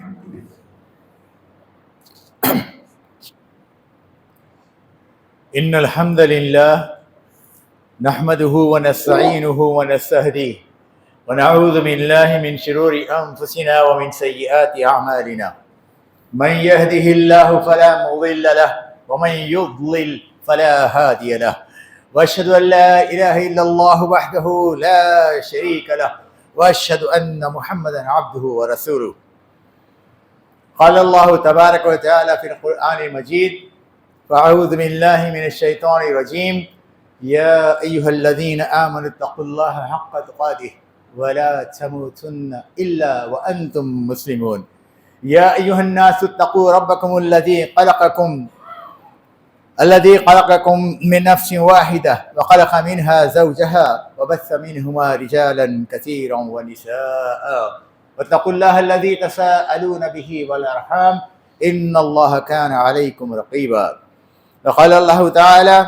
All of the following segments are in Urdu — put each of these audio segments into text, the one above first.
إن الحمد لله نحمده ونستعينه ونستهديه ونعوذ بالله من شرور أنفسنا ومن سيئات أعمالنا من يهده الله فلا مضل له ومن يضلل فلا هادي له وأشهد أن لا إله إلا الله وحده لا شريك له وأشهد أن محمدا عبده ورسوله. قال الله تبارك وتعالى في القرآن المجيد: فأعوذ بالله من الشيطان الرجيم يا أيها الذين آمنوا اتقوا الله حق تقاته ولا تموتن إلا وأنتم مسلمون. يا أيها الناس اتقوا ربكم الذي خلقكم من نفس واحدة وخلق منها زوجها وبث منهما رجالا كثيرا ونساء واتقوا الله الذي تساءلون به والأرحام إن الله كان عليكم رقيبا. وقال الله تعالى: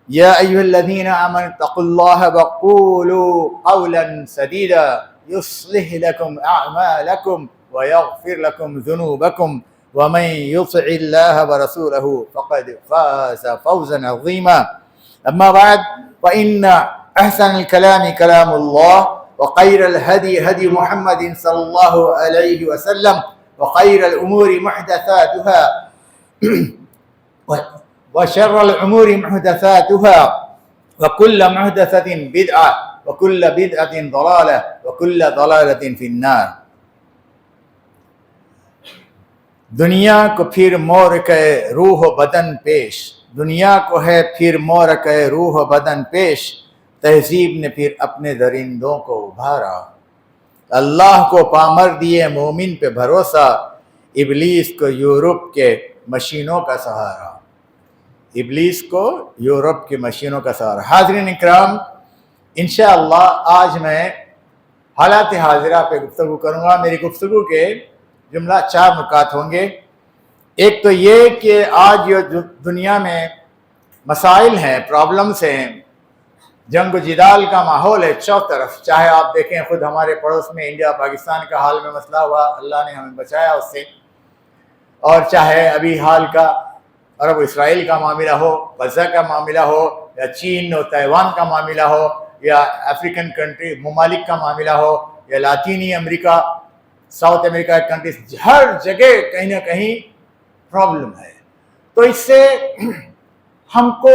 يا أيها الذين آمنوا اتقوا الله وقولوا قولا سديدا يصلح لكم أعمالكم ويغفر لكم ذنوبكم ومن يطع الله ورسوله فقد فاز فوزا عظيما. أما بعد، فإن أحسن الكلام كلام الله وخير الهدي هدي محمد صلى الله عليه وسلم وخير الأمور محدثاتها وشر الأمور محدثاتها وكل محدثة بدعة وكل بدعة ضلالة وكل ضلالة في النار. دنیا کو پھر مورکہ روح و بدن پیش، دنیا کو ہے پھر مورکہ روح و بدن پیش، تہذیب نے پھر اپنے درندوں کو ابھارا. اللہ کو پامر دیے مومن پہ بھروسہ، ابلیس کو یورپ کے مشینوں کا سہارا. ابلیس کو یورپ کی مشینوں کا سہارا. حاضرین اکرام، انشاءاللہ آج میں حالات حاضرہ پہ گفتگو کروں گا. میری گفتگو کے جملہ 4 نکات ہوں گے. ایک تو یہ کہ آج جو دنیا میں مسائل ہیں، پرابلمس ہیں، جنگ و جدال کا ماحول ہے چو طرف. چاہے آپ دیکھیں خود ہمارے پڑوس میں انڈیا پاکستان کا حال میں مسئلہ ہوا، اللہ نے ہمیں بچایا اس سے، اور چاہے ابھی حال کا عرب و اسرائیل کا معاملہ ہو، غزہ کا معاملہ ہو، یا چین اور تائیوان کا معاملہ ہو، یا افریقن کنٹری ممالک کا معاملہ ہو، یا لاطینی امریکہ، ساؤتھ امریکہ کنٹریز، ہر جگہ کہیں نہ کہیں پرابلم ہے. تو اس سے ہم کو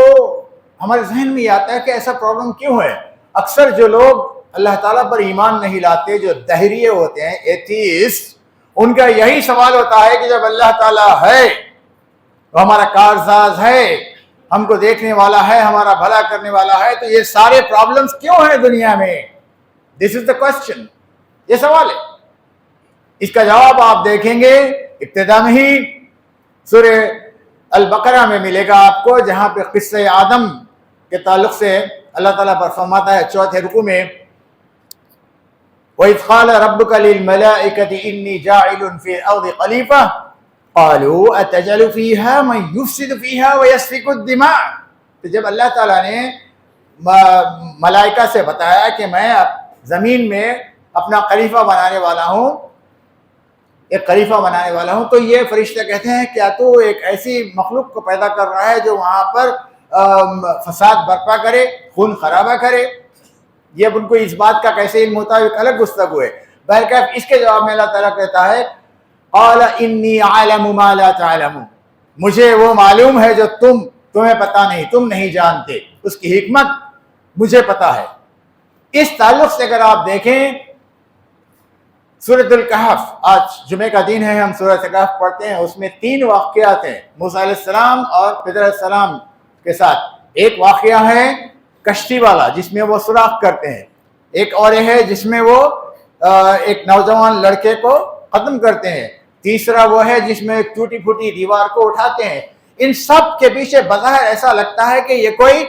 ہمارے ذہن میں یہ آتا ہے کہ ایسا پرابلم کیوں ہے. اکثر جو لوگ اللہ تعالیٰ پر ایمان نہیں لاتے، جو دہریے ہوتے ہیں، ایتھیسٹ، ان کا یہی سوال ہوتا ہے کہ جب اللہ تعالیٰ ہے، وہ ہمارا کارساز ہے، ہم کو دیکھنے والا ہے، ہمارا بھلا کرنے والا ہے، تو یہ سارے پرابلمز کیوں ہیں دنیا میں؟ دس از دا کوسچن. یہ سوال ہے. اس کا جواب آپ دیکھیں گے ابتدا میں ہی سورہ البقرہ میں ملے گا آپ کو، جہاں پہ قصہ آدم کے تعلق سے اللہ تعالیٰ پر فرماتا ہے 4 رکوع میں: وَإِذْ قَالَ رَبُّكَ لِلْمَلَائِكَةِ إِنِّي جَاعِلٌ فِي الْأَرْضِ خَلِيفَةً قَالُوا أَتَجْعَلُ فِيهَا مَن يُفْسِدُ فِيهَا وَيَسْفِكُ الدِّمَاءَ. تو جب اللہ تعالیٰ نے ملائکہ سے بتایا کہ میں زمین میں اپنا خلیفہ بنانے والا ہوں، ایک خلیفہ بنانے والا ہوں، تو یہ فرشتے کہتے ہیں کیا تو ایک ایسی مخلوق کو پیدا کر رہا ہے جو وہاں پر فساد برپا کرے، خون خرابہ کرے؟ یہ اب ان کو اس بات کا کیسے علم ہوتا ہے، ایک الگ گفتگو ہے. بہرکیف اس کے جواب میں اللہ تعالیٰ کہتا ہے: قال انی اعلم ما لا تعلمون. مجھے وہ معلوم ہے جو تمہیں پتہ نہیں، تم نہیں جانتے، اس کی حکمت مجھے پتہ ہے. اس تعلق سے اگر آپ دیکھیں سورۃ الکہف، آج جمعہ کا دن ہے، ہم سورۃ الکہف پڑھتے ہیں، اس میں 3 واقعات ہیں موسیٰ علیہ السلام اور خضر علیہ السلام کے ساتھ. ایک واقعہ ہے کشتی والا جس میں وہ سوراخ کرتے ہیں، ایک اور ہے جس میں وہ ایک نوجوان لڑکے کو ختم کرتے ہیں، تیسرا وہ ہے جس میں ایک ٹوٹی پھوٹی دیوار کو اٹھاتے ہیں. ان سب کے پیچھے بظاہر ایسا لگتا ہے کہ یہ کوئی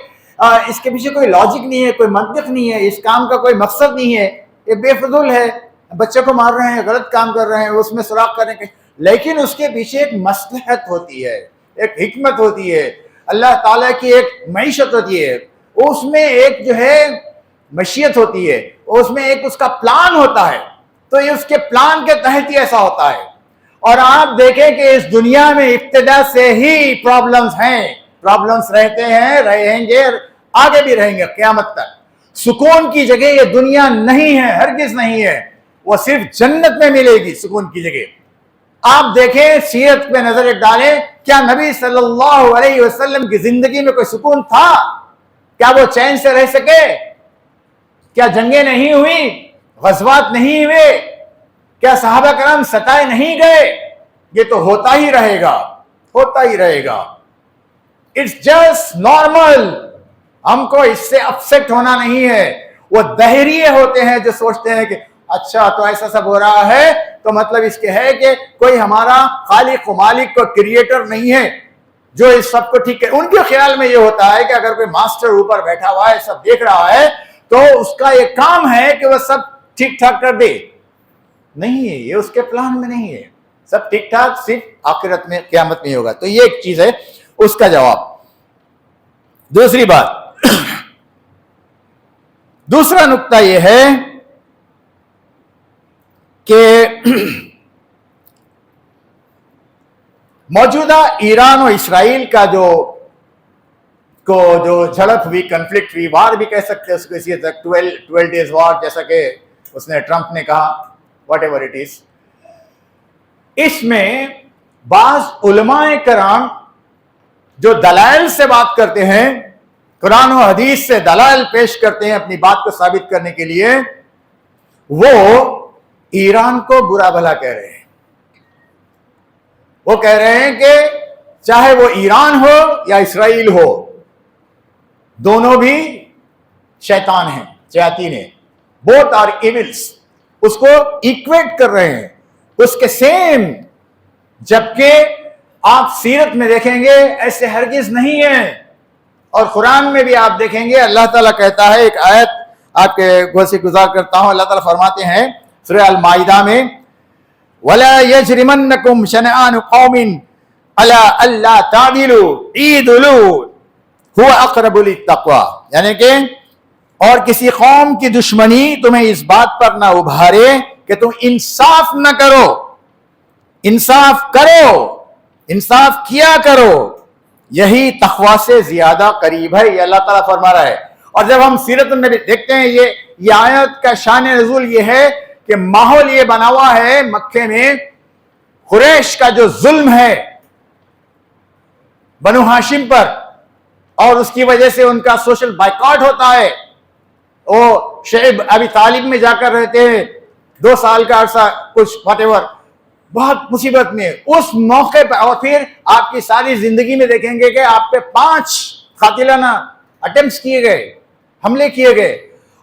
اس کے پیچھے کوئی لاجک نہیں ہے، کوئی منطق نہیں ہے، اس کام کا کوئی مقصد نہیں ہے، یہ بے فضول ہے، بچے کو مار رہے ہیں، غلط کام کر رہے ہیں، اس میں سوراخ کرنے کے. لیکن اس کے پیچھے ایک مصلحت ہوتی ہے، ایک حکمت ہوتی ہے، اللہ تعالیٰ کی ایک معیشت ہوتی ہے، اس میں ایک جو ہے مشیت ہوتی ہے، اس میں ایک اس کا پلان ہوتا ہے. تو یہ اس کے پلان کے تحت ہی ایسا ہوتا ہے. اور آپ دیکھیں کہ اس دنیا میں ابتدا سے ہی پرابلمز ہیں، پرابلمز رہتے ہیں، رہیں گے، آگے بھی رہیں گے قیامت تک۔ سکون کی جگہ یہ دنیا نہیں ہے، ہرگز نہیں ہے، وہ صرف جنت میں ملے گی سکون کی جگہ۔ آپ دیکھیں، سیرت پہ نظر ڈالیں، کیا نبی صلی اللہ علیہ وسلم کی زندگی میں کوئی سکون تھا؟ کیا وہ چین سے رہ سکے؟ کیا جنگیں نہیں ہوئی؟ غزوات نہیں ہوئے؟ کیا صحابہ کرام ستائے نہیں گئے؟ یہ تو ہوتا ہی رہے گا، ہوتا ہی رہے گا۔ اٹس جسٹ نارمل، ہم کو اس سے اپسیٹ ہونا نہیں ہے۔ وہ دہریے ہوتے ہیں جو سوچتے ہیں کہ اچھا تو ایسا سب ہو رہا ہے تو مطلب اس کے ہے کہ کوئی ہمارا خالق و مالک کو کریٹر نہیں ہے جو اس سب کو ٹھیک ہے۔ ان کے خیال میں یہ ہوتا ہے کہ اگر کوئی ماسٹر اوپر بیٹھا ہوا ہے، سب دیکھ رہا ہے، تو اس کا یہ کام ہے کہ وہ سب ٹھیک ٹھاک کر دے۔ نہیں ہے، یہ اس کے پلان میں نہیں ہے۔ سب ٹھیک ٹھاک صرف آخرت میں، قیامت میں ہوگا۔ تو یہ ایک چیز ہے اس کا جواب۔ دوسری بات، دوسرا نقطہ یہ ہے کہ موجودہ ایران و اسرائیل کا جو جھڑپ ہوئی، کنفلکٹ ہوئی، وار بھی کہہ سکتے ہیں اس کو، اسی تک 12 days وار جیسا کہ اس نے ٹرمپ نے کہا، واٹ ایور اٹ از، اس میں بعض علماء کرام جو دلائل سے بات کرتے ہیں، قرآن و حدیث سے دلائل پیش کرتے ہیں اپنی بات کو ثابت کرنے کے لیے، وہ ایران کو برا بھلا کہہ رہے ہیں۔ وہ کہہ رہے ہیں کہ چاہے وہ ایران ہو یا اسرائیل ہو، دونوں بھی شیطان ہیں، شیاطین ہیں، بوتھ آر ایونلس۔ اس کو ایکویٹ کر رہے ہیں اس کے سیم، جبکہ آپ سیرت میں دیکھیں گے ایسے ہرگز نہیں ہے۔ اور قرآن میں بھی آپ دیکھیں گے اللہ تعالیٰ کہتا ہے، ایک آیت آپ کے گوش سے گزار کرتا ہوں، اللہ تعالیٰ فرماتے ہیں سورہ المائدہ میں، وَلَا يَجْرِمَنَّكُمْ شَنَآنُ قَوْمٍ عَلَىٰ أَلَّا تَعْدِلُوا اعْدِلُوا هُوَ أَقْرَبُ لِلتَّقْوَىٰ، یعنی کہ اور کسی قوم کی دشمنی تمہیں اس بات پر نہ ابھارے کہ تم انصاف نہ کرو۔ انصاف کرو، انصاف کیا کرو، یہی تقویٰ سے زیادہ قریب ہے، یہ اللہ تعالیٰ فرما رہا ہے۔ اور جب ہم سیرت النبی دیکھتے ہیں، یہ آیت کا شان نزول یہ ہے کہ ماحول یہ بنا ہوا ہے مکے میں، قریش کا جو ظلم ہے بنو ہاشم پر، اور اس کی وجہ سے ان کا سوشل بائیکاٹ ہوتا ہے۔ وہ شعیب ابی طالب میں جا کر رہتے ہیں 2 سال کا عرصہ، کچھ واٹ ایور، بہت مصیبت میں اس موقع پہ، اور پھر آپ کی ساری زندگی میں دیکھیں گے کہ آپ پہ 5 قاتلانہ اٹیمپٹس کیے گئے، حملے کیے گئے۔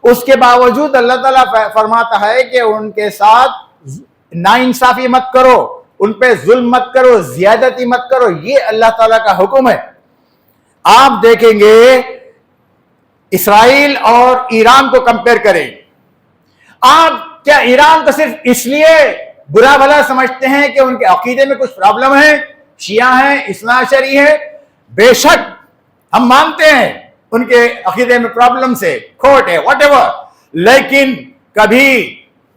اس کے باوجود اللہ تعالیٰ فرماتا ہے کہ ان کے ساتھ ناانصافی مت کرو، ان پہ ظلم مت کرو، زیادتی مت کرو، یہ اللہ تعالیٰ کا حکم ہے۔ آپ دیکھیں گے اسرائیل اور ایران کو کمپیئر کریں، آپ کیا ایران کو صرف اس لیے برا بھلا سمجھتے ہیں کہ ان کے عقیدے میں کچھ پرابلم ہے، شیعہ ہیں، اثنا عشری ہے؟ بے شک ہم مانتے ہیں ان کے عقیدے میں پرابلم سے، کھوٹ ہے، واٹ ایور، لیکن کبھی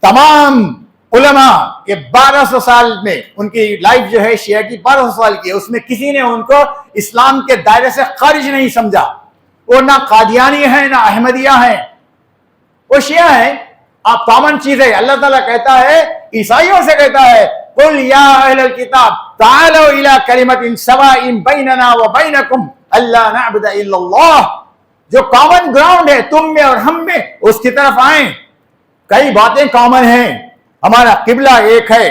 تمام علماء یہ 1200 سال میں ان کی لائف جو ہے شیعہ کی 1200 سال کی ہے، اس میں کسی نے ان کو اسلام کے دائرے سے خارج نہیں سمجھا۔ وہ نہ قادیانی ہیں نہ احمدیہ ہیں، وہ شیعہ ہیں۔ آپ کامن چیز ہے، اللہ تعالیٰ کہتا ہے، عیسائیوں سے کہتا ہے، قُلْ يَا أَهْلَ الْكِتَابِ تَعَالَوْا إِلَىٰ كَلِمَةٍ سَوَاءٍ بَيْنَنَا وَبَيْنَكُمْ أَلَّا نَعْبُدَ إِلَّا اللَّهَ، جو کامن گراؤنڈ ہے تم میں اور ہم میں، اس کی طرف آئیں۔ کئی باتیں کامن ہیں، ہمارا قبلہ ایک ہے،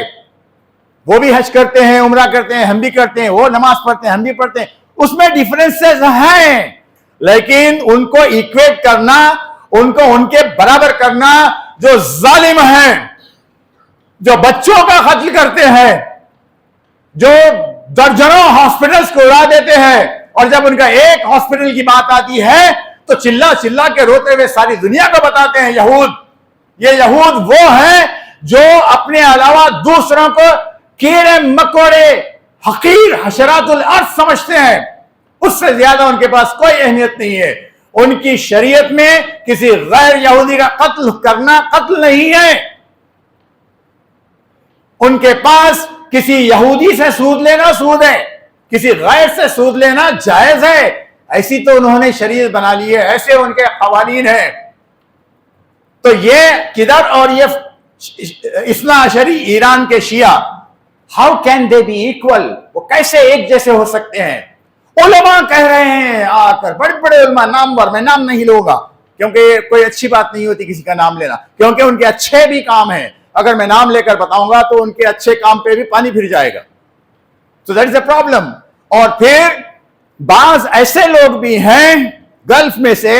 وہ بھی حج کرتے ہیں، عمرہ کرتے ہیں، ہم بھی کرتے ہیں، وہ نماز پڑھتے ہیں، ہم بھی پڑھتے ہیں، اس میں ڈیفرنسز ہیں، لیکن ان کو ایکویٹ کرنا، ان کو ان کے برابر کرنا، جو ظالم ہیں، جو بچوں کا قتل کرتے ہیں، جو درجنوں ہاسپٹلز کو اڑا دیتے ہیں، اور جب ان کا ایک ہاسپٹل کی بات آتی ہے تو چلا چلا کے روتے ہوئے ساری دنیا کو بتاتے ہیں یہود۔ یہ یہود وہ ہیں جو اپنے علاوہ دوسروں کو کیڑے مکوڑے، حقیر، حشرات الارض سمجھتے ہیں، اس سے زیادہ ان کے پاس کوئی اہمیت نہیں ہے۔ ان کی شریعت میں کسی غیر یہودی کا قتل کرنا قتل نہیں ہے۔ ان کے پاس کسی یہودی سے سود لینا سود ہے، کسی غیر سے سود لینا جائز ہے، ایسی تو انہوں نے شریعت بنا لی ہے، ایسے ان کے قوانین ہیں. تو یہ کدھر، اور یہ اثنا عشری ایران کے شیعہ، how can they be equal, وہ کیسے ایک جیسے ہو سکتے ہیں؟ علماء کہہ رہے ہیں آ کر، بڑے بڑے علماء، نامور، میں نام نہیں لوں گا کیونکہ کوئی اچھی بات نہیں ہوتی کسی کا نام لینا، کیونکہ ان کے اچھے بھی کام ہیں، اگر میں نام لے کر بتاؤں گا تو ان کے اچھے کام پہ بھی پانی پھر جائے گا. So that is a problem. اور پھر بعض ایسے لوگ بھی ہیں گلف میں سے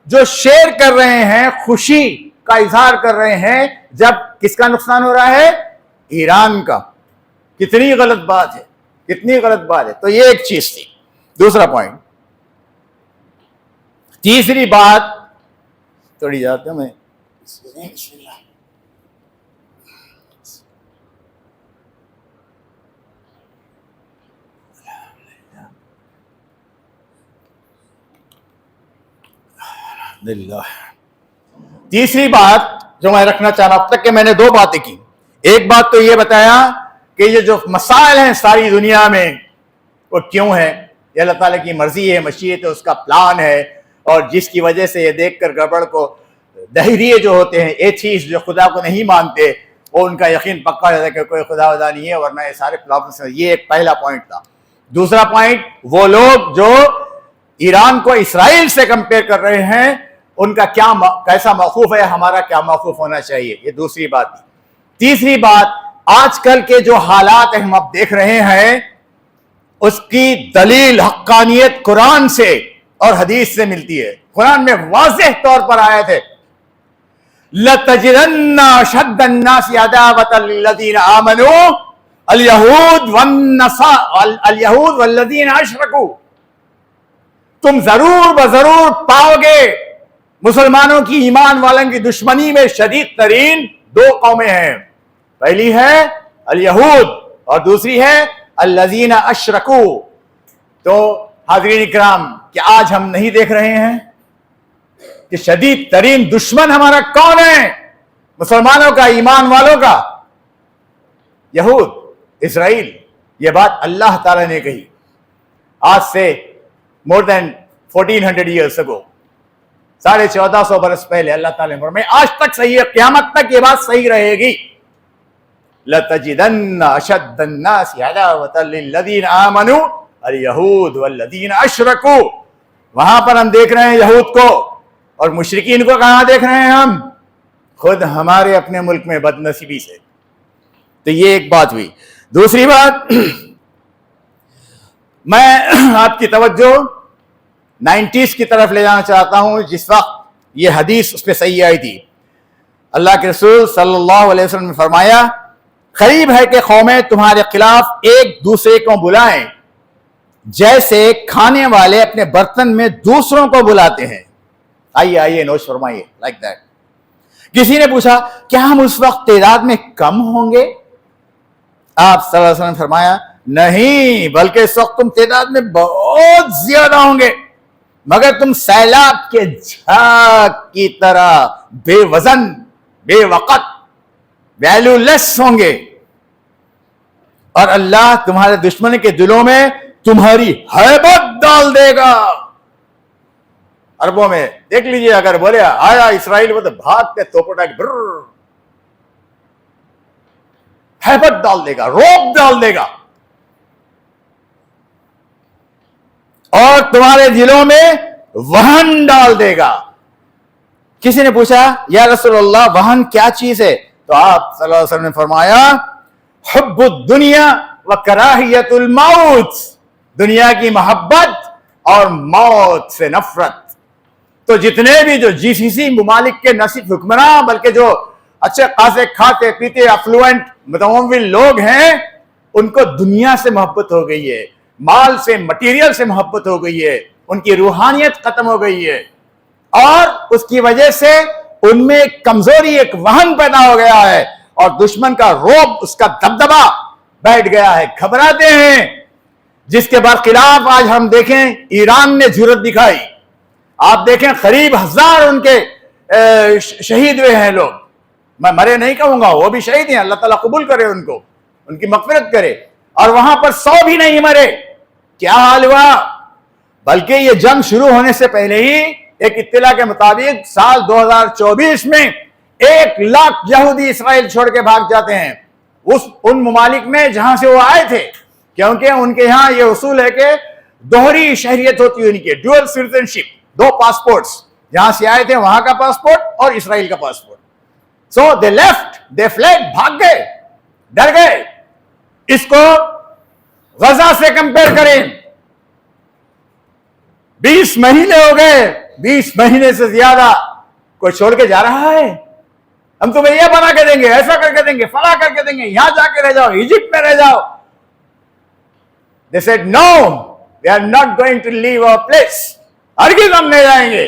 جو شیئر کر رہے ہیں، خوشی کا اظہار کر رہے ہیں جب کس کا نقصان ہو رہا ہے؟ ایران کا. کتنی غلط بات ہے، کتنی غلط بات ہے. تو یہ ایک چیز تھی. دوسرا پوائنٹ. تیسری بات تھوڑی جاتا ہوں میں، تیسری بات جو میں رکھنا چاہ رہا ہوں، اب تک کہ میں نے دو باتیں کی. ایک بات تو یہ بتایا کہ یہ جو مسائل ہیں ساری دنیا میں وہ کیوں ہے، یہ اللہ تعالیٰ کی مرضی ہے، مشیت ہے، اس کا پلان ہے، اور جس کی وجہ سے یہ دیکھ کر گڑبڑ کو، دہریے جو ہوتے ہیں، ایتھیسٹ جو خدا کو نہیں مانتے، وہ ان کا یقین پکا ہو جاتا ہے کہ کوئی خدا ودا نہیں ہے، ورنہ یہ سارے پرابلمس ہیں. یہ ایک پہلا پوائنٹ تھا. دوسرا پوائنٹ، وہ لوگ جو ایران کو اسرائیل سے کمپیئر کر رہے ہیں، ان کا کیا کیسا موقف ہے، ہمارا کیا موقف ہونا چاہیے، یہ دوسری بات تھی. تیسری بات، آج کل کے جو حالات ہم اب دیکھ رہے ہیں اس کی دلیل حقانیت قرآن سے اور حدیث سے ملتی ہے. قرآن میں واضح طور پر آیت ہے، لَتَجِدَنَّ أَشَدَّ النَّاسِ عَدَاوَةً لِلَّذِينَ آمَنُوا الْيَهُودُ وَالَّذِينَ أَشْرَكُوا. تم ضرور بضرور پاؤ گے مسلمانوں کی، ایمان والوں کی دشمنی میں شدید ترین دو قومیں ہیں. پہلی ہے الیہود اور دوسری ہے الذین اشرکوا. تو حاضرین اکرام، کیا آج ہم نہیں دیکھ رہے ہیں کہ شدید ترین دشمن ہمارا کون ہے مسلمانوں کا، ایمان والوں کا؟ یہود، اسرائیل. یہ بات اللہ تعالیٰ نے کہی آج سے more than 1400 years ago، 1450 برس پہلے اللہ تعالیٰ نے فرمایا. آج تک صحیح ہے، قیامت تک یہ بات صحیح رہے گی. لَتَجِدَنَّ أَشَدَّ النَّاسِ عَدَاوَةً لِلَّذِينَ آمَنُوا الْيَهُودُ وَالَّذِينَ أَشْرَكُوا. وہاں پر ہم دیکھ رہے ہیں یہود کو، اور مشرکین کو کہاں دیکھ رہے ہیں ہم؟ خود ہمارے اپنے ملک میں بد نصیبی سے. تو یہ ایک بات ہوئی. دوسری بات، میں آپ کی توجہ 90s کی طرف لے جانا چاہتا ہوں، جس وقت یہ حدیث اس پہ صحیح آئی تھی. اللہ کے رسول صلی اللہ علیہ وسلم نے فرمایا، قریب ہے کہ قومیں تمہارے خلاف ایک دوسرے کو بلائیں جیسے کھانے والے اپنے برتن میں دوسروں کو بلاتے ہیں. آئیے آئیے نوش فرمائیے، لائک دیٹ. کسی نے پوچھا کیا ہم اس وقت تعداد میں کم ہوں گے؟ آپ صلی اللہ علیہ وسلم نے فرمایا نہیں، بلکہ اس وقت تم تعداد میں بہت زیادہ ہوں گے، مگر تم سیلاب کے جھاگ کی طرح بے وزن، بے وقت، ویلیو لیس ہوں گے، اور اللہ تمہارے دشمن کے دلوں میں تمہاری ہیبت ڈال دے گا. عربوں میں دیکھ لیجئے، اگر بولے آیا اسرائیل، وہ تو بھاگتے توپٹا کے ہیبت ڈال دے گا، روب ڈال دے گا، اور تمہارے دلوں میں وہن ڈال دے گا. کسی نے پوچھا یا رسول اللہ وہن کیا چیز ہے؟ تو آپ صلی اللہ علیہ وسلم نے فرمایا حب الدنیا و کراہیت الموت، دنیا کی محبت اور موت سے نفرت. تو جتنے بھی جو جی سی سی ممالک کے نہ صرف حکمراں بلکہ جو اچھے خاصے کھاتے پیتے افلوئنٹ متمول لوگ ہیں، ان کو دنیا سے محبت ہو گئی ہے، مال سے، مٹیریل سے محبت ہو گئی ہے، ان کی روحانیت ختم ہو گئی ہے، اور اس کی وجہ سے ان میں ایک کمزوری، ایک وہن پیدا ہو گیا ہے، اور دشمن کا روب، اس کا دبدبا بیٹھ گیا ہے، گھبراتے ہیں. جس کے برخلاف آج ہم دیکھیں ایران نے جرأت دکھائی. آپ دیکھیں قریب 1000 ان کے شہید ہوئے ہیں لوگ. میں مرے نہیں کہوں گا، وہ بھی شہید ہیں، اللہ تعالیٰ قبول کرے ان کو. ان کی مغفرت کرے. اور وہاں پر 100 بھی نہیں مرے. کیا حال ہوا؟ بلکہ یہ جنگ شروع ہونے سے پہلے ہی ایک اطلاع کے مطابق سال 2024 میں 1 لاکھ یہودی اسرائیل چھوڑ کے بھاگ جاتے ہیں ان ممالک میں جہاں سے وہ آئے تھے, کیونکہ ان کے یہاں یہ اصول ہے کہ دوہری شہریت ہوتی ہے, ان کی ڈوئل سٹیزنشپ, 2 پاسپورٹس, جہاں سے آئے تھے وہاں کا پاسپورٹ اور اسرائیل کا passport. So they left, they fled, بھاگ گئے, ڈر گئے. اس کو غزہ سے کمپیئر کریں, 20 مہینے ہو گئے, 20 مہینے سے زیادہ کوئی چھوڑ کے جا رہا ہے؟ ہم تمہیں یہ بنا کے دیں گے, ایسا کر کے دیں گے, فلاں کر کے دیں گے, یہاں جا کے رہ جاؤ, ایجپٹ میں رہ جاؤ. They said, no, we are not going to leave our place. ہرگز ہم نہیں جائیں گے,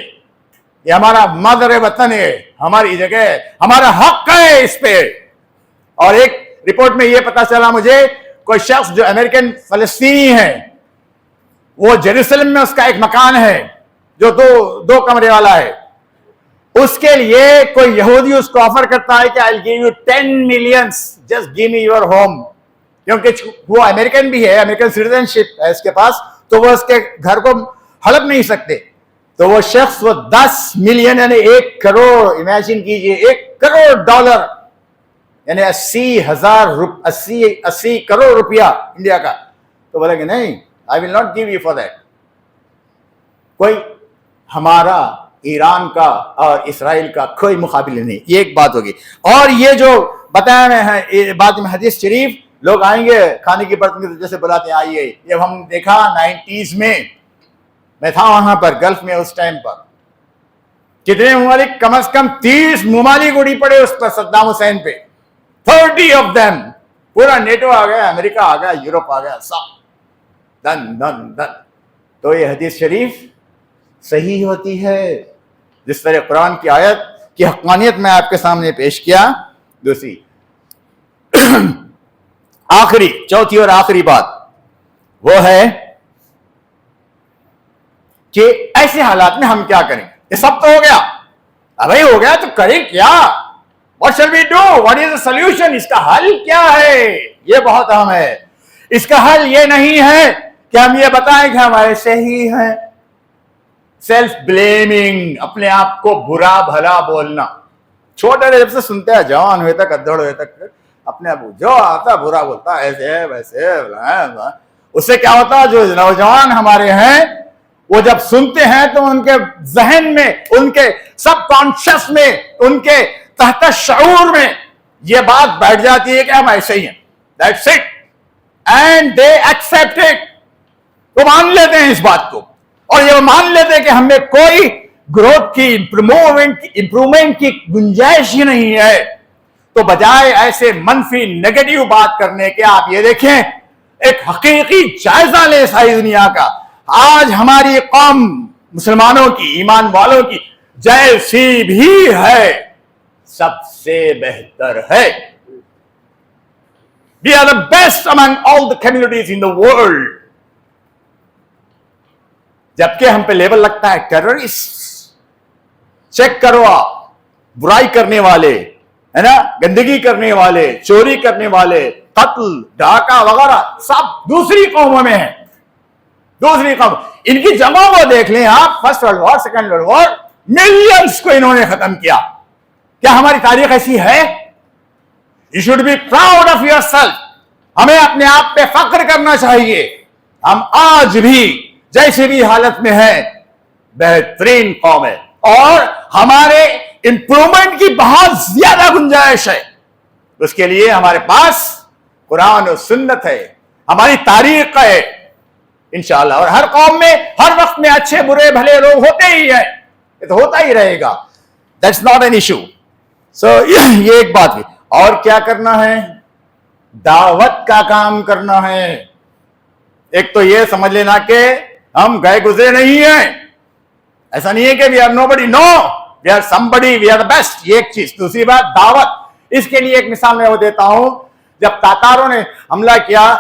یہ ہمارا مادر وطن ہے, ہماری جگہ ہے, ہمارا حق ہے اس پہ. اور ایک رپورٹ میں یہ پتا چلا مجھے, کوئی شخص جو امریکن فلسطینی ہے, وہ جیروسلم میں اس کا ایک مکان ہے جو 2 کمرے والا ہے, اس کے لیے کوئی یہودی اس کو آفر کرتا ہے کہ I'll give you 10 million, just give me your home. کیونکہ وہ امریکن بھی ہے, امریکن سٹیزنشپ ہے اس کے پاس, تو وہ اس کے گھر کو ہڑپ نہیں سکتے. تو وہ شخص وہ 10 ملین یعنی 1 کروڑ, امیجن کیجئے, $1 کروڑ, یعنی 80 کروڑ روپیہ انڈیا کا. تو بولے کہ نہیں, I will not give you for that. کوئی ہمارا ایران کا اور اسرائیل کا کوئی مقابلہ نہیں. یہ ایک بات ہوگی. اور یہ جو بتایا میں ہے بات میں حدیث شریف, لوگ آئیں گے کھانے کی برتن کی جیسے بلاتے ہیں آئیے. جب ہم دیکھا 90s میں تھا وہاں پر گلف میں, اس ٹائم پر کتنے ممالک, کم از کم 30 ممالک اڑی پڑے اس پر صدام حسین پہ, 30 of them. پورا نیٹو آ گیا, امریکہ آ گیا, یورپ آ گیا, سب دن. تو یہ حدیث شریف صحیح ہوتی ہے, جس طرح قرآن کی آیت کی حقانیت میں آپ کے سامنے پیش کیا. دوسری آخری, چوتھی اور آخری بات وہ ہے کہ ایسے حالات میں ہم کیا کریں. یہ سب تو ہو گیا, ابھی ہو گیا تو کریں کیا؟ What shall we do? What is the solution? اس کا حل کیا ہے؟ یہ بہت اہم ہے. اس کا حل یہ نہیں ہے کہ ہم یہ بتائیں کہ ہم ایسے ہی ہیں. سیلف بلیمنگ, اپنے آپ کو برا بھلا بولنا. چھوٹے جب سے سنتے ہیں, جوان ہوئے تک, ادھڑ ہوئے تک, اپنے ابو جو آتا برا بولتا, ایسے ویسے. اس سے کیا ہوتا, جو نوجوان ہمارے ہیں وہ جب سنتے ہیں تو ان کے ذہن میں, ان کے سب کانشس میں, ان کے تحت شعور میں یہ بات بیٹھ جاتی ہے کہ ہم ایسے ہی ہیں. That's it. And they accept it. وہ مان لیتے ہیں اس بات کو, اور یہ مان لیتے ہیں کہ ہم میں کوئی گروتھ کی, امپرومنٹ کی گنجائش ہی نہیں ہے. تو بجائے ایسے منفی نیگیٹو بات کرنے کے, آپ یہ دیکھیں, ایک حقیقی جائزہ لیں ساری دنیا کا. آج ہماری قوم مسلمانوں کی, ایمان والوں کی جیسی بھی ہے, سب سے بہتر ہے. We are the best among all the communities in the world. جبکہ ہم پہ لیبل لگتا ہے ٹیررسٹ. چیک کرو آپ, برائی کرنے والے ہے نا, گندگی کرنے والے, چوری کرنے والے, قتل, ڈاکہ وغیرہ سب دوسری قوموں میں ہیں. دوسری قوم, ان کی جمع کو دیکھ لیں آپ, first world war, second world war, millions کو انہوں نے ختم کیا. کیا ہماری تاریخ ایسی ہے؟ You should be proud of yourself. ہمیں اپنے آپ پہ فخر کرنا چاہیے. ہم آج بھی جیسے بھی حالت میں ہیں بہترین قوم ہے, اور ہمارے امپرومنٹ کی بہت زیادہ گنجائش ہے. اس کے لیے ہمارے پاس قرآن و سنت ہے, ہماری تاریخ ہے انشاءاللہ. اور ہر قوم میں ہر وقت میں اچھے برے بھلے لوگ ہوتے ہی ہیں, یہ تو ہوتا ہی رہے گا. That's not an issue. So یہ ایک بات ہے. اور کیا کرنا ہے؟ دعوت کا کام کرنا ہے. ایک تو یہ سمجھ لینا کہ ہم گئے گزرے نہیں ہیں, ایسا نہیں ہے کہ we are nobody, no, we are somebody, we are the best. یہ ایک چیز. دوسری بات دعوت. اس کے لیے ایک مثال میں وہ دیتا ہوں. جب تاتاروں نے حملہ کیا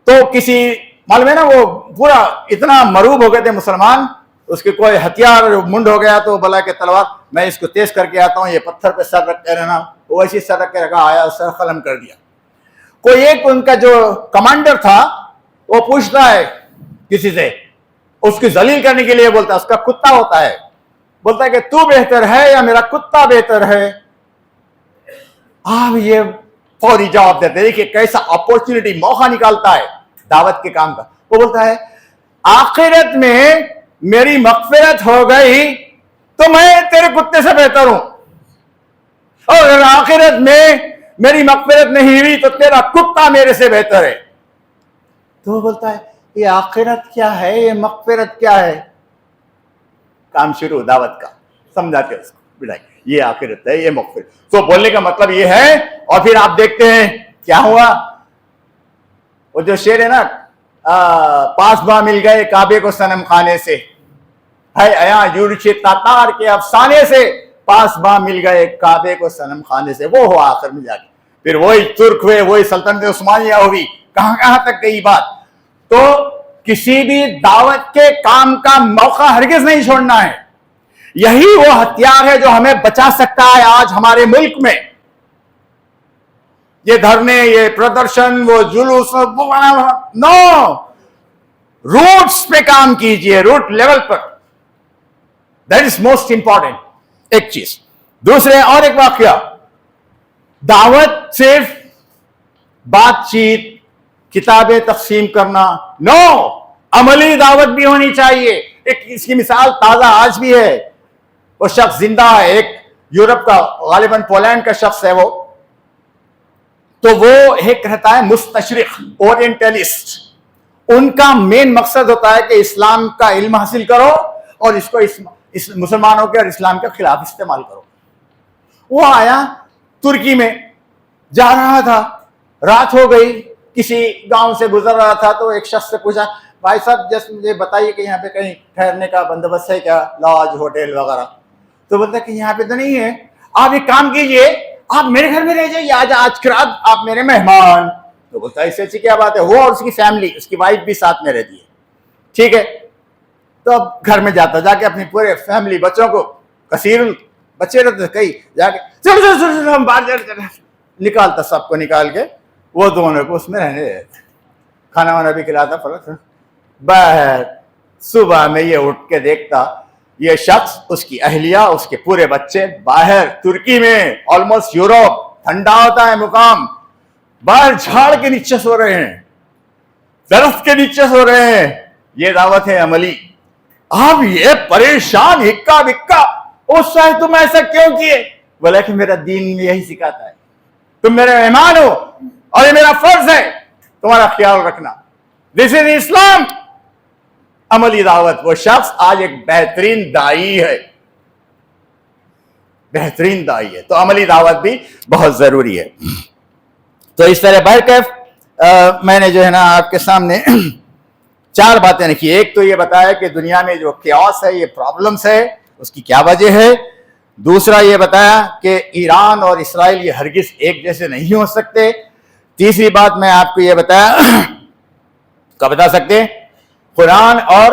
تو کسی معلوم ہے نا, وہ پورا اتنا مروب ہو گئے تھے مسلمان, اس کے کوئی ہتھیار منڈ ہو گیا تو بلا کہ تلوار, میں اس کو تیز کر کے آتا ہوں, یہ پتھر پہ سر رکھ کے رہنا. وہ ایسی سر رکھ کے رکھا, آیا سر قلم کر دیا. کوئی ایک ان کا جو کمانڈر تھا وہ پوچھتا ہے کسی سے، اس کی ذلیل کرنے کے لیے بولتا ہے، اس کا کتا ہوتا ہے، بولتا ہے کہ تو بہتر ہے یا میرا کتا بہتر ہے؟ آپ یہ فوری جواب دیتے، دیکھیے کیسا اپورچونٹی، موقع نکالتا ہے دعوت کے کام کا. وہ بولتا ہے آخرت میں میری مغفرت ہو گئی تو میں تیرے کتے سے بہتر ہوں، اور اگر آخرت میں میری مغفرت نہیں ہوئی تو تیرا کتا میرے سے بہتر ہے. تو وہ بولتا ہے یہ آخرت کیا ہے، یہ مغفرت کیا ہے؟ کام شروع دعوت کا، سمجھاتے اس کو، بٹھائی یہ آخرت ہے، یہ مغفرت. تو بولنے کا مطلب یہ ہے. اور پھر آپ دیکھتے ہیں کیا ہوا، وہ جو شعر ہے نا، پاس با مل گئے کعبے کو صنم خانے سے، ہے ایا یورش تاتار کے افسانے سے، پاس با مل گئے کعبے کو صنم خانے سے. وہ ہوا آخر میں جا کے، پھر وہی ترک ہوئے، وہی سلطنت عثمانیہ ہوئی، کہاں کہاں تک گئی بات. تو کسی بھی دعوت کے کام کا موقع ہرگز نہیں چھوڑنا ہے. یہی وہ ہتھیار ہے جو ہمیں بچا سکتا ہے آج ہمارے ملک میں. یہ دھرنے، یہ پردرشن، وہ جلوس، نو، روٹس پہ کام کیجئے، root level per. That is most important. ایک چیز. دوسرے اور ایک واقعہ، دعوت صرف بات چیت، کتابیں تقسیم کرنا، نو، عملی دعوت بھی ہونی چاہیے. ایک اس کی مثال تازہ آج بھی ہے. وہ شخص زندہ ہے، ایک یورپ کا، غالباً پولینڈ کا شخص ہے وہ. تو وہ ایک رہتا ہے مستشرق، اورینٹلسٹ. ان کا مین مقصد ہوتا ہے کہ اسلام کا علم حاصل کرو اور اس کو مسلمانوں کے اور اسلام کے خلاف استعمال کرو. وہ آیا ترکی میں، جا رہا تھا، رات ہو گئی، کسی گاؤں سے گزر رہا تھا، تو ایک شخص سے پوچھا بھائی صاحب جس مجھے بتائیے کہ یہاں پہ کہیں ٹھہرنے کا بندوبست ہے کیا، لاج، ہوٹل وغیرہ. تو بولتا کہ یہاں پہ تو نہیں ہے، آپ ایک کام کیجئے، آپ میرے گھر میں رہ جائیے، آج کی رات آپ میرے مہمان. تو بولتا ہے اس سے اچھی کیا بات ہے. وہ اور اس کی فیملی، اس کی وائف بھی ساتھ میں رہتی ہے. ٹھیک ہے. تو اب گھر میں جاتا، جا کے اپنی پورے فیملی، بچوں کو، کثیر بچے رہتے کئی، جا کے چلو ہم باہر نکالتا، سب کو نکال کے وہ دونوں کو اس میں رہنے دیتے، کھانا وانا بھی کھلاتا. فرق باہر صبح میں یہ اٹھ کے دیکھتا یہ شخص، اس کی اہلیہ، اس کے پورے بچے باہر ترکی میں، آلموسٹ یوروپ، ٹھنڈا ہوتا ہے مقام، باہر جھاڑ کے نیچے سو رہے ہیں، درخت کے نیچے سو رہے ہیں. یہ دعوت ہے عملی. آپ یہ پریشان ہکا بکا، اس شاید تم ایسا کیوں کیے؟ بولا کہ میرا دین یہی سکھاتا ہے، تم میرے مہمان ہو اور یہ میرا فرض ہے تمہارا خیال رکھنا. دس از اسلام. عملی دعوت. وہ شخص آج ایک بہترین دائی ہے، بہترین دائی ہے. تو عملی دعوت بھی بہت ضروری ہے. تو اس طرح بہرکیف میں نے جو ہے نا آپ کے سامنے 4 باتیں رکھی. ایک تو یہ بتایا کہ دنیا میں جو کیوس ہے، یہ پرابلمس ہے، اس کی کیا وجہ ہے. دوسرا یہ بتایا کہ ایران اور اسرائیل یہ ہرگز ایک جیسے نہیں ہو سکتے. تیسری بات میں آپ کو یہ بتایا، کیا بتا سکتے، قرآن اور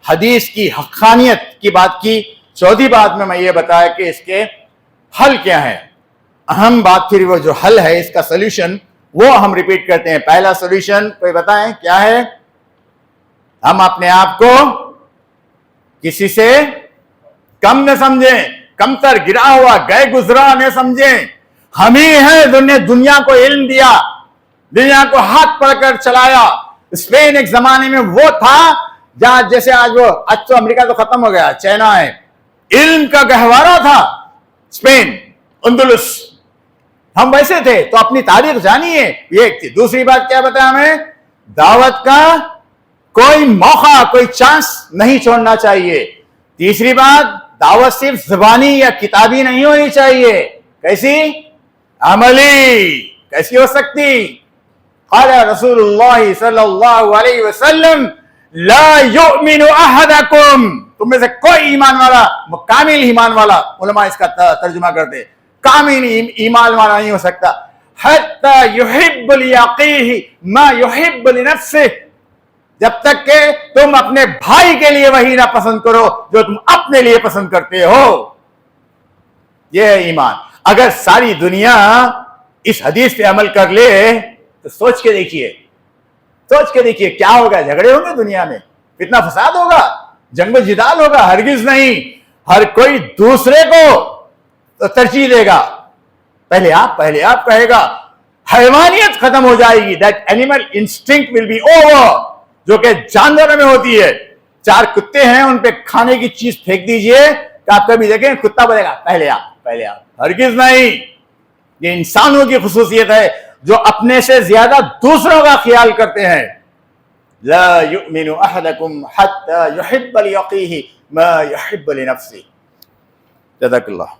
حدیث کی حقانیت کی بات کی. چوتھی بات میں یہ بتایا کہ اس کے حل کیا ہے. اہم بات پھر وہ جو حل ہے، اس کا سولوشن، وہ ہم ریپیٹ کرتے ہیں. پہلا سولوشن کوئی بتائیں کیا ہے؟ ہم اپنے آپ کو کسی سے کم نہ سمجھیں، کمتر، گرا ہوا، گئے گزرا نہ سمجھیں. ہم ہی ہیں دنیا کو علم دیا، دنیا کو ہاتھ پکڑ کر چلایا. اسپین ایک زمانے میں وہ تھا جہاں، جیسے آج وہ، آج تو امریکہ تو ختم ہو گیا، چائنا ہے، علم کا گہوارہ تھا اسپین، اندلس. ہم ویسے تھے. تو اپنی تاریخ جانیے، یہ ایک تھی. دوسری بات کیا بتایا ہمیں؟ دعوت کا کوئی موقع، کوئی چانس نہیں چھوڑنا چاہیے. تیسری بات، دعوت صرف زبانی یا کتابی نہیں ہونی چاہیے. کیسی؟ عملی. کیسی ہو سکتی؟ قال رسول اللہ صلی اللہ علیہ وسلم لا یؤمن احدکم، تم میں سے کوئی ایمان والا، کامل ایمان والا، علماء اس کا ترجمہ کرتے، کامل ایمان والا نہیں ہو سکتا، حتی یحب لیقیہ ما یحب لنفسہ، جب تک کہ تم اپنے بھائی کے لیے وہی نہ پسند کرو جو تم اپنے لیے پسند کرتے ہو. یہ ہے ایمان. اگر ساری دنیا اس حدیث پہ عمل کر لے تو سوچ کے دیکھیے کیا ہوگا. جھگڑے ہوں گے دنیا میں, فتنہ فساد ہوگا, جنگ و جدال ہوگا؟ ہرگز نہیں. ہر کوئی دوسرے کو ترجیح دے گا. پہلے آپ کہے گا. حیوانیت ختم ہو جائے گی. That animal instinct will be over, جو کہ جانوروں میں ہوتی ہے. 4 کتے ہیں, ان پہ کھانے کی چیز پھینک دیجئے کہ آپ کبھی دیکھیں کتا بولے گا پہلے آپ. ہرگز نہیں. یہ انسانوں کی خصوصیت ہے جو اپنے سے زیادہ دوسروں کا خیال کرتے ہیں. لا يؤمن احدكم حتى يحب لأخيه ما يحب لنفسه. جزاک اللہ.